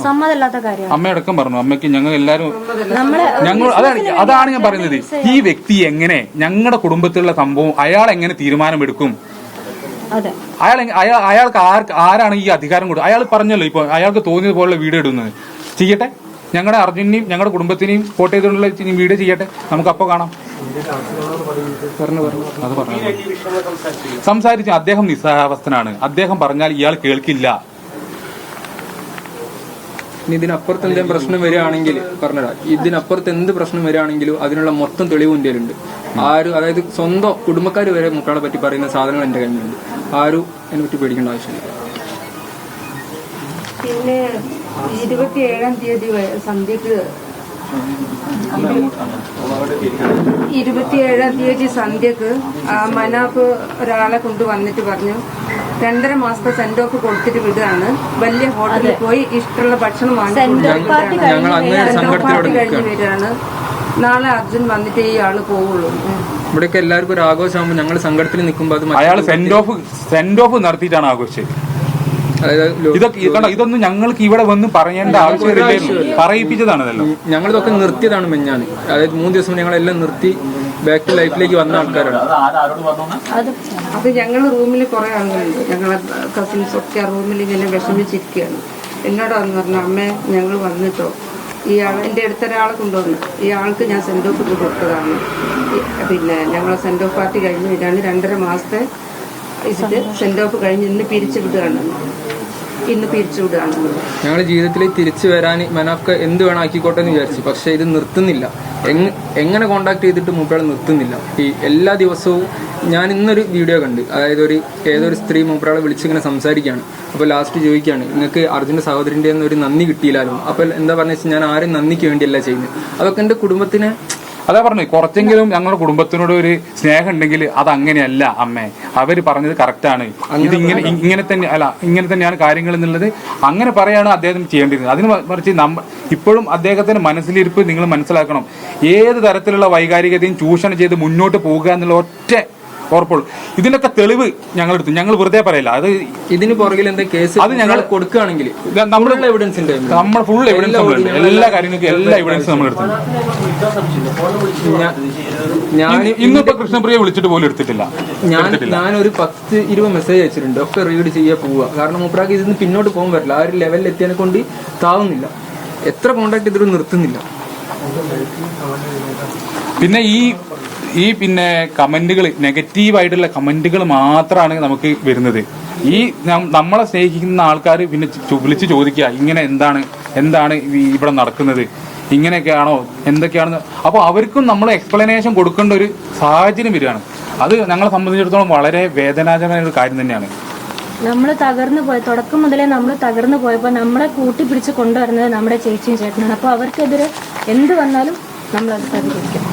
സമ്മതമില്ലാത്ത കാര്യം അമ്മയടക്കം പറഞ്ഞു. അമ്മയ്ക്ക് ഞങ്ങൾ എല്ലാരും അതാണ് ഞാൻ പറയുന്നത്. ഈ വ്യക്തി എങ്ങനെ ഞങ്ങളുടെ കുടുംബത്തിലുള്ള സംഭവം അയാൾ എങ്ങനെ തീരുമാനമെടുക്കും? അയാൾക്ക് ആരാണ് ഈ അധികാരം കൊടുക്കുക? അയാൾ പറഞ്ഞല്ലോ ഇപ്പൊ അയാൾക്ക് തോന്നിയത് പോലുള്ള വീഡിയോ ഇടുന്നത്. ചെയ്യട്ടെ, ഞങ്ങളുടെ അർജുനെയും ഞങ്ങളുടെ കുടുംബത്തിനെയും കോട്ട് ചെയ്തുകൊണ്ടുള്ള വീഡിയോ ചെയ്യട്ടെ, നമുക്ക് അപ്പൊ കാണാം. അത് പറഞ്ഞു സംസാരിച്ച അദ്ദേഹം നിസ്സഹാവസ്ഥനാണ്. അദ്ദേഹം പറഞ്ഞാൽ ഇയാൾ കേൾക്കില്ല. ഇതിനപ്പുറത്ത് എന്തെങ്കിലും പ്രശ്നം വരികയാണെങ്കിൽ പറഞ്ഞുതരാം. ഇതിനപ്പുറത്ത് എന്ത് പ്രശ്നം വരികയാണെങ്കിലും അതിനുള്ള മൊത്തം തെളിവ് എൻ്റെ ഉണ്ട്. ആരും, അതായത് സ്വന്തം കുടുംബക്കാർ വരെ മുക്കാളെ പറ്റി പറയുന്ന സാധനങ്ങൾ എൻ്റെ കയ്യിലുണ്ട്. ആരും അതിനെ പറ്റി പേടിക്കേണ്ട ആവശ്യമില്ല. പിന്നെ 27-ാം തീയതി സന്ധ്യക്ക് 27-ാം തീയതി സന്ധ്യക്ക് മനാഫ് ഒരാളെ കൊണ്ടുവന്നിട്ട് പറഞ്ഞു 2.5 മാസത്തെ സെന്റ് ഓഫ് കൊടുത്തിട്ട് വിടുകയാണ്. വലിയ ഹോട്ടലിൽ പോയി ഇഷ്ടമുള്ള ഭക്ഷണം വാങ്ങിച്ചു കഴിഞ്ഞ് വരികയാണ്. നാളെ അർജുൻ വന്നിട്ട് ഈ ആള് പോവുള്ളൂ. ഇവിടെയൊക്കെ എല്ലാവർക്കും ഒരു ആഘോഷമാകുമ്പോൾ ഞങ്ങൾ സങ്കടത്തിൽ നിൽക്കുമ്പോൾ അത് അയാൾ സെന്റ് ഓഫ് നടത്തിയിട്ടാണ് ആഘോഷിച്ചത്. ഇതൊന്നും ഞങ്ങൾക്ക് ഇവിടെ വന്ന് പറയേണ്ട ആവശ്യമില്ല, പറയിപ്പിച്ചതാണ്. ഞങ്ങളിതൊക്കെ നിർത്തിയതാണ് മെഞ്ഞാണ്. അതായത് 3 ദിവസം ഞങ്ങളെല്ലാം നിർത്തി ബാക്ക് ടു ലൈഫിലേക്ക് വന്ന ആൾക്കാരാണ്. അത് ഞങ്ങൾ റൂമിൽ കുറെ ആളുകളുണ്ട്, ഞങ്ങളെ കസിൻസ് ഒക്കെ റൂമിൽ ഇങ്ങനെ വിഷമിച്ചിരിക്കുകയാണ്. എന്നോടാന്ന് പറഞ്ഞു, അമ്മേ ഞങ്ങൾ വന്നിട്ടോ, എൻ്റെ അടുത്തൊരാളെ കൊണ്ടുവന്നു, ഈ ആൾക്ക് ഞാൻ സെന്റ് ഓഫ് ഇട്ട് കൊടുത്തതാണ്. പിന്നെ ഞങ്ങളെ സെന്റ് ഓഫ് പാർട്ടി കഴിഞ്ഞ് വരികയാണ്. 2.5 മാസത്തെ ഇതിട്ട് സെന്റ് ഓഫ് കഴിഞ്ഞ് ഇന്ന് പിരിച്ചു വിടുകയാണ്. ഞങ്ങളുടെ ജീവിതത്തിൽ തിരിച്ചു വരാൻ മനാഫ് എന്ത് വേണം ആക്കിക്കോട്ടെ എന്ന് വിചാരിച്ചു. പക്ഷെ ഇത് നിർത്തുന്നില്ല. എങ്ങനെ കോണ്ടാക്ട് ചെയ്തിട്ട് മൂപ്പയാൾ നിർത്തുന്നില്ല. ഈ എല്ലാ ദിവസവും ഞാൻ ഇന്നൊരു വീഡിയോ കണ്ട്, അതായത് ഏതൊരു സ്ത്രീ മൂപ്പയാളെ വിളിച്ചിങ്ങനെ സംസാരിക്കുകയാണ്. അപ്പോൾ ലാസ്റ്റ് ചോദിക്കുകയാണ്, നിങ്ങൾക്ക് അർജുൻ്റെ സഹോദരൻ്റെ ഒരു നന്ദി കിട്ടിയില്ലാലോ. അപ്പോൾ എന്താ പറഞ്ഞു വെച്ചാൽ, ഞാൻ ആരും നന്ദിക്ക് വേണ്ടിയല്ല ചെയ്യുന്നത്. അതൊക്കെ എൻ്റെ കുടുംബത്തിന്, അതാ പറഞ്ഞു, കുറച്ചെങ്കിലും ഞങ്ങളുടെ കുടുംബത്തിനോട് ഒരു സ്നേഹം ഉണ്ടെങ്കിൽ അത് അങ്ങനെയല്ല അമ്മേ. അവര് പറഞ്ഞത് കറക്റ്റാണ്. ഇത് ഇങ്ങനെ തന്നെയാണ് കാര്യങ്ങൾ എന്നുള്ളത് അങ്ങനെ പറയാണ് അദ്ദേഹം ചെയ്യേണ്ടിയിരുന്നത്. അതിന് മറിച്ച് ഇപ്പോഴും അദ്ദേഹത്തിന്റെ മനസ്സിലിരിപ്പ് നിങ്ങൾ മനസ്സിലാക്കണം. ഏത് തരത്തിലുള്ള വൈകാരികതയും ചൂഷണം ചെയ്ത് മുന്നോട്ട് പോകുക എന്നുള്ള ഒറ്റ ഉറപ്പുള്ളൂ. ഇതിനൊക്കെ തെളിവ് ഞങ്ങളെടുത്തു. ഞങ്ങൾ വെറുതെ പറയില്ല. അത് ഇതിന് പുറകിൽ എന്താ കേസ് അത് ഞങ്ങൾ കൊടുക്കുകയാണെങ്കിൽ നമ്മൾ ഫുൾ എവിഡൻസ്, എല്ലാ കാര്യങ്ങൾക്കും എല്ലാ എവിഡൻസും നമ്മൾ എടുത്തു. ഇന്നിപ്പോ കൃഷ്ണപ്രിയ വിളിച്ചിട്ട് പോലും എടുത്തിട്ടില്ല. ഞാനൊരു 10-20 മെസ്സേജ് അയച്ചിട്ടുണ്ട്. ഒക്കെ റീഡ് ചെയ്യാൻ പോവുക. കാരണം മൂപ്പറാക്ക് ഇതിന് പിന്നോട്ട് പോകാൻ പറ്റില്ല. ആ ഒരു ലെവലിൽ എത്തിയതിനെ കൊണ്ട് താവുന്നില്ല. എത്ര കോണ്ടാക്ട് ചെയ്തിട്ട് നിർത്തുന്നില്ല. പിന്നെ പിന്നെ കമന്റുകൾ, നെഗറ്റീവായിട്ടുള്ള കമന്റുകൾ മാത്രമാണ് നമുക്ക് വരുന്നത്. നമ്മളെ സ്നേഹിക്കുന്ന ആൾക്കാർ പിന്നെ വിളിച്ച് ചോദിക്കുക, ഇങ്ങനെ എന്താണ് ഇവിടെ നടക്കുന്നത്, ഇങ്ങനെയൊക്കെയാണോ, എന്തൊക്കെയാണെന്ന്. അപ്പോൾ അവർക്കും നമ്മൾ എക്സ്പ്ലനേഷൻ കൊടുക്കേണ്ട ഒരു സാഹചര്യം വരികയാണ്. അത് ഞങ്ങളെ സംബന്ധിച്ചിടത്തോളം വളരെ വേദനാജനകമായ ഒരു കാര്യം തന്നെയാണ്. നമ്മൾ തകർന്നു പോയി, തുടക്കം മുതലേ നമ്മൾ തകർന്നു പോയപ്പോൾ നമ്മളെ കൂട്ടിപ്പിടിച്ച് കൊണ്ടുവരുന്നത് നമ്മുടെ ചേച്ചിയും ചേട്ടനാണ്. അപ്പോൾ അവർക്കെതിരെ എന്ത് വന്നാലും നമ്മളത് പ്രതികരിക്കും.